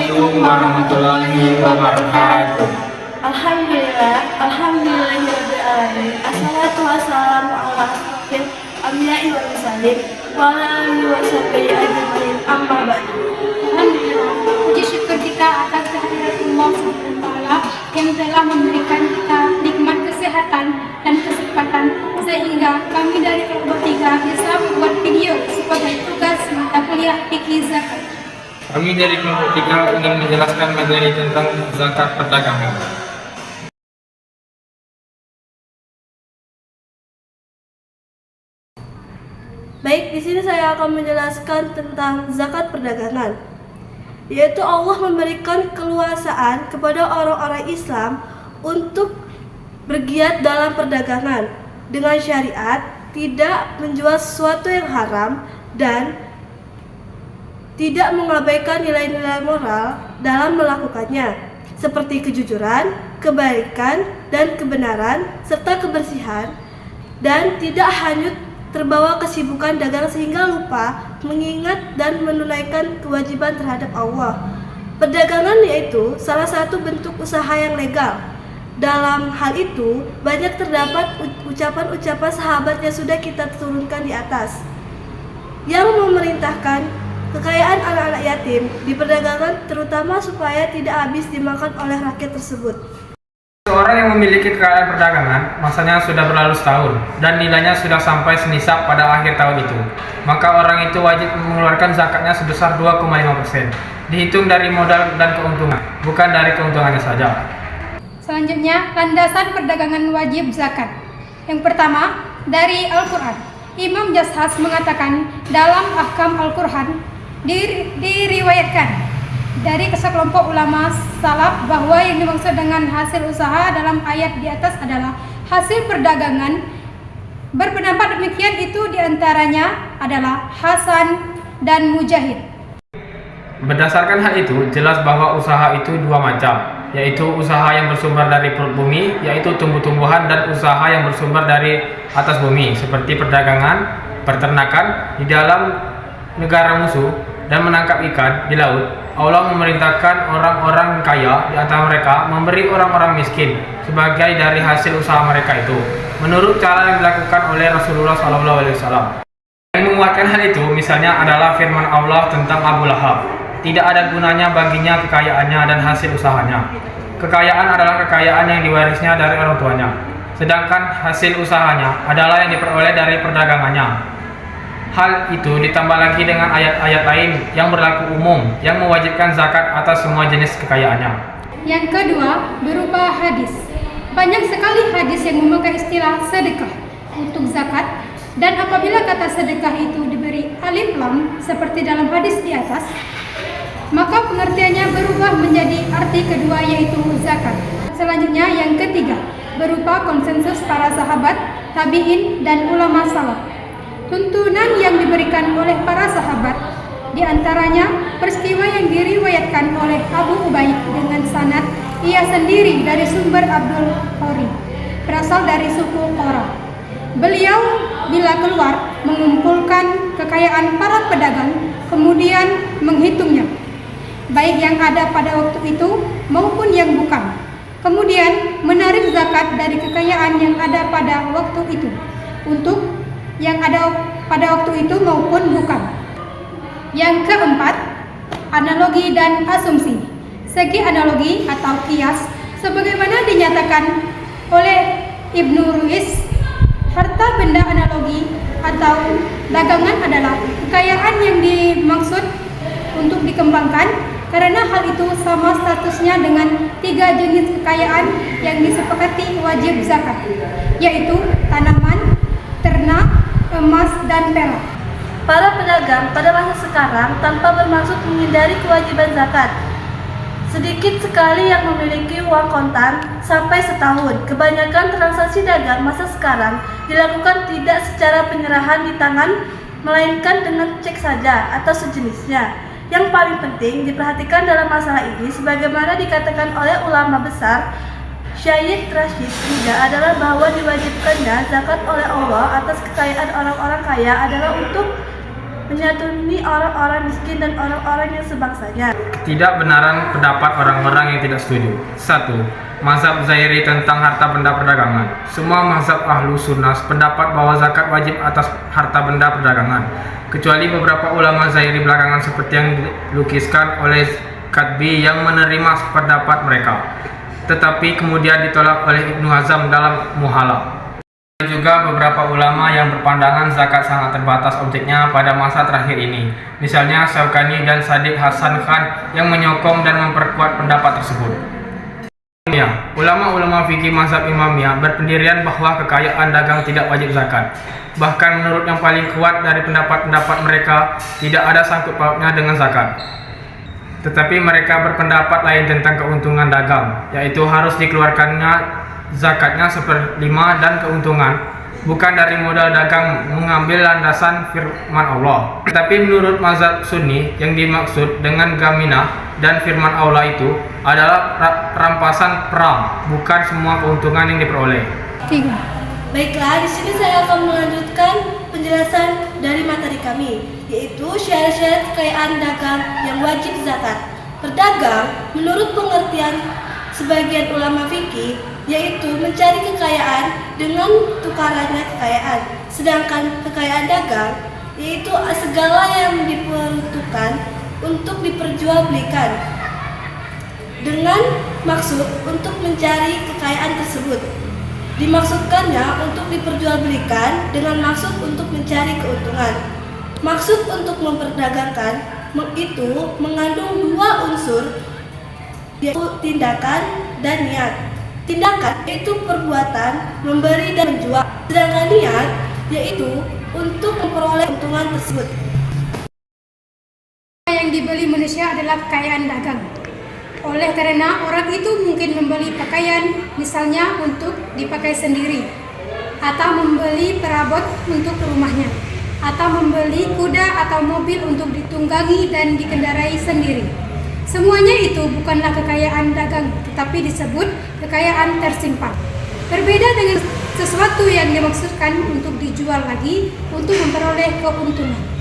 Assalamualaikum warahmatullahi wabarakatuh. Alhamdulillahirrahmanirrahim. Assalatu wassalamu ala asyrofil anbiya'i wal mursalin wa ala alihi wa sahbihi ajma'in. Amma ba'du. Alhamdulillah, puji syukur kita atas kehadirat Allah SWT yang telah memberikan kita nikmat kesehatan dan kesempatan sehingga kami dari kelompok 3 bisa membuat video sebagai tugas mata kuliah fikih zakat. Kami dari kelompok 3 ingin menjelaskan materi tentang zakat perdagangan. Baik, di sini saya akan menjelaskan tentang zakat perdagangan, yaitu Allah memberikan keleluasaan kepada orang-orang Islam untuk bergiat dalam perdagangan dengan syariat, tidak menjual sesuatu yang haram dan tidak mengabaikan nilai-nilai moral dalam melakukannya, seperti kejujuran, kebaikan, dan kebenaran, serta kebersihan, dan tidak hanyut terbawa kesibukan dagang sehingga lupa mengingat dan menunaikan kewajiban terhadap Allah. Perdagangan yaitu salah satu bentuk usaha yang legal. Dalam hal itu, banyak terdapat ucapan-ucapan sahabat yang sudah kita turunkan di atas, yang memerintahkan kekayaan anak-anak yatim di perdagangan, terutama supaya tidak habis dimakan oleh rakyat tersebut. Seorang yang memiliki kekayaan perdagangan, masanya sudah berlalu setahun, dan nilainya sudah sampai senisab pada akhir tahun itu, maka orang itu wajib mengeluarkan zakatnya sebesar 2,5%, dihitung dari modal dan keuntungan, bukan dari keuntungannya saja. Selanjutnya, landasan perdagangan wajib zakat. Yang pertama, dari Al-Quran. Imam Jashas mengatakan dalam Ahkam Al-Quran diriwayatkan dari sekelompok ulama salaf bahwa yang dimaksud dengan hasil usaha dalam ayat di atas adalah hasil perdagangan. Berpendapat demikian itu diantaranya adalah Hasan dan Mujahid. Berdasarkan hal itu, jelas bahwa usaha itu dua macam, yaitu usaha yang bersumber dari perut bumi, yaitu tumbuh-tumbuhan, dan usaha yang bersumber dari atas bumi, seperti perdagangan, peternakan di dalam negara musuh, dan menangkap ikan di laut. Allah memerintahkan orang-orang kaya di antara mereka memberi orang-orang miskin sebagai dari hasil usaha mereka itu, menurut cara yang dilakukan oleh Rasulullah SAW. Yang menguatkan hal itu misalnya adalah firman Allah tentang Abu Lahab. Tidak ada gunanya baginya kekayaannya dan hasil usahanya. Kekayaan adalah kekayaan yang diwarisnya dari orang tuanya, sedangkan hasil usahanya adalah yang diperoleh dari perdagangannya. Hal itu ditambah lagi dengan ayat-ayat lain yang berlaku umum yang mewajibkan zakat atas semua jenis kekayaannya. Yang kedua, berupa hadis. Banyak sekali hadis yang memakai istilah sedekah untuk zakat, dan apabila kata sedekah itu diberi alif lam seperti dalam hadis di atas, maka pengertiannya berubah menjadi arti kedua, yaitu zakat. Selanjutnya, yang ketiga, berupa konsensus para sahabat, tabi'in, dan ulama salaf. Tuntunan yang diberikan oleh para sahabat, diantaranya peristiwa yang diriwayatkan oleh Abu Ubaid dengan sanad ia sendiri dari sumber Abdul Qori, berasal dari suku Qora. Beliau bila keluar mengumpulkan kekayaan para pedagang, kemudian menghitungnya, baik yang ada pada waktu itu maupun yang bukan. Kemudian menarik zakat dari kekayaan yang ada pada waktu itu untuk yang ada pada waktu itu maupun bukan. Yang keempat, analogi dan asumsi. Segi analogi atau kias, sebagaimana dinyatakan oleh Ibnu Ruiz, harta benda analogi atau dagangan adalah kekayaan yang dimaksud untuk dikembangkan, karena hal itu sama statusnya dengan 3 jenis kekayaan yang disepakati wajib zakat, yaitu tanaman, ternak, emas, dan perak. Para pedagang pada masa sekarang tanpa bermaksud menghindari kewajiban zakat. Sedikit sekali yang memiliki uang kontan sampai setahun. Kebanyakan transaksi dagang masa sekarang dilakukan tidak secara penyerahan di tangan, melainkan dengan cek saja atau sejenisnya. Yang paling penting diperhatikan dalam masalah ini, sebagaimana dikatakan oleh ulama besar Syekh Rashid Rida, adalah bahwa diwajibkannya zakat oleh Allah atas kekayaan orang-orang kaya adalah untuk menyantuni orang-orang miskin dan orang-orang yang sebangsanya. Ketidakbenaran pendapat orang-orang yang tidak setuju. 1. Mazhab Zairi tentang harta benda perdagangan. Semua mazhab ahlu sunnah pendapat bahwa zakat wajib atas harta benda perdagangan, kecuali beberapa ulama Zairi belakangan seperti yang dilukiskan oleh Kadbi yang menerima pendapat mereka, tetapi kemudian ditolak oleh Ibnu Hazm dalam Muhalla. Ada juga beberapa ulama yang berpandangan zakat sangat terbatas objeknya pada masa terakhir ini, misalnya Syaukani dan Sadiq Hasan Khan yang menyokong dan memperkuat pendapat tersebut. Ulama-ulama fikih mazhab Imamiyah berpendirian bahwa kekayaan dagang tidak wajib zakat. Bahkan menurut yang paling kuat dari pendapat-pendapat mereka, tidak ada sangkut pautnya dengan zakat. Tetapi mereka berpendapat lain tentang keuntungan dagang, yaitu harus dikeluarkannya zakatnya 1/5 dan keuntungan bukan dari modal dagang mengambil landasan firman Allah. Tetapi menurut mazhab Sunni, yang dimaksud dengan gaminah dan firman Allah itu adalah rampasan perang, bukan semua keuntungan yang diperoleh. 3. Baiklah, di sini saya akan melanjutkan penjelasan dari materi kami, yaitu syarat-syarat kekayaan dagang yang wajib zakat. Berdagang, menurut pengertian sebagian ulama fikih, yaitu mencari kekayaan dengan tukarannya kekayaan. Sedangkan kekayaan dagang, yaitu segala yang diperuntukkan untuk diperjualbelikan dengan maksud untuk mencari kekayaan tersebut. Dimaksudkannya untuk diperjualbelikan dengan maksud untuk mencari keuntungan. Maksud untuk memperdagangkan itu mengandung dua unsur, yaitu tindakan dan niat. Tindakan yaitu perbuatan memberi dan menjual, sedangkan niat yaitu untuk memperoleh keuntungan tersebut. Yang dibeli manusia adalah kekayaan dagang. Oleh karena orang itu mungkin membeli pakaian misalnya untuk dipakai sendiri, atau membeli perabot untuk rumahnya, atau membeli kuda atau mobil untuk ditunggangi dan dikendarai sendiri. Semuanya itu bukanlah kekayaan dagang, tetapi disebut kekayaan tersimpan. Berbeda dengan sesuatu yang dimaksudkan untuk dijual lagi untuk memperoleh keuntungan.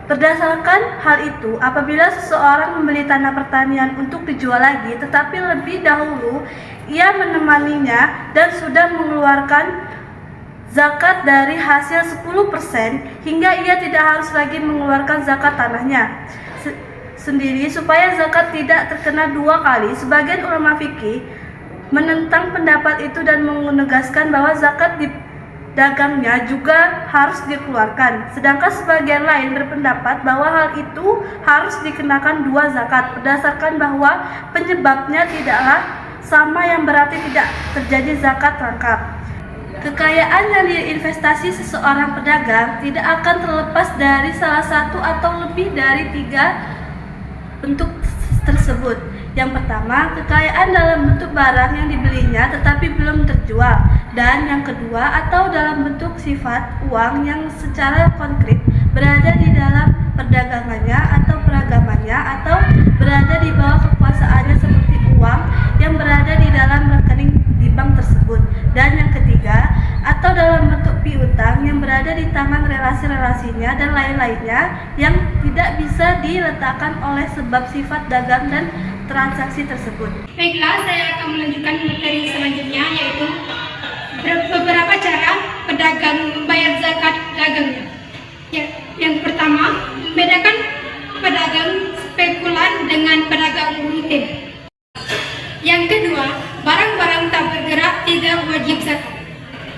Berdasarkan hal itu, apabila seseorang membeli tanah pertanian untuk dijual lagi, tetapi lebih dahulu ia menemaninya dan sudah mengeluarkan zakat dari hasil 10% hingga ia tidak harus lagi mengeluarkan zakat tanahnya sendiri supaya zakat tidak terkena dua kali. Sebagian ulama fikih menentang pendapat itu dan menegaskan bahwa zakat di dagangnya juga harus dikeluarkan. Sedangkan sebagian lain berpendapat bahwa hal itu harus dikenakan dua zakat berdasarkan bahwa penyebabnya tidaklah sama yang berarti tidak terjadi zakat lengkap. Kekayaan yang diinvestasi seseorang pedagang tidak akan terlepas dari salah satu atau lebih dari 3 bentuk tersebut. Yang pertama, kekayaan dalam bentuk barang yang dibelinya tetapi belum terjual, dan yang kedua, atau dalam bentuk sifat uang yang secara konkret berada di dalam perdagangannya atau peragamannya, atau berada di bawah kekuasaannya seperti uang yang berada di dalam rekening di bank tersebut. Dan yang ketiga, atau dalam bentuk piutang yang berada di tangan relasi-relasinya dan lain-lainnya yang tidak bisa diletakkan oleh sebab sifat dagang dan transaksi tersebut. Baiklah, saya akan melanjutkan materi selanjutnya, yaitu beberapa cara pedagang membayar zakat dagangnya. Yang pertama, membedakan pedagang spekulan dengan pedagang rutin. Yang kedua, barang-barang tak bergerak tidak wajib zakat.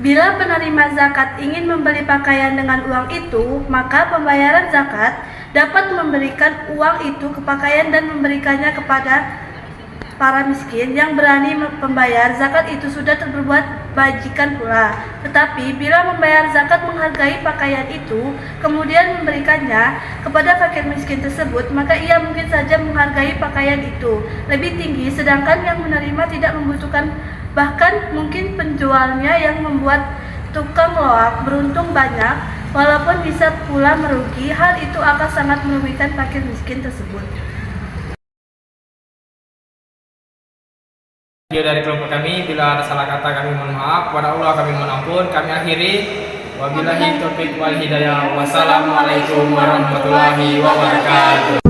Bila penerima zakat ingin membeli pakaian dengan uang itu, maka pembayaran zakat dapat memberikan uang itu ke pakaian dan memberikannya kepada para miskin yang berani membayar zakat itu sudah berbuat bajikan pula. Tetapi bila membayar zakat menghargai pakaian itu, kemudian memberikannya kepada fakir miskin tersebut, maka ia mungkin saja menghargai pakaian itu lebih tinggi, sedangkan yang menerima tidak membutuhkan. Bahkan mungkin penjualnya yang membuat tukang loak beruntung banyak, walaupun bisa pula merugi. Hal itu akan sangat merugikan fakir miskin tersebut. Video dari kelompok kami, bila ada salah kata kami mohon maaf, kepada Allah kami mohon ampun. Kami akhiri. Wabillahi taufiq wal hidayah. Wassalamualaikum warahmatullahi wabarakatuh.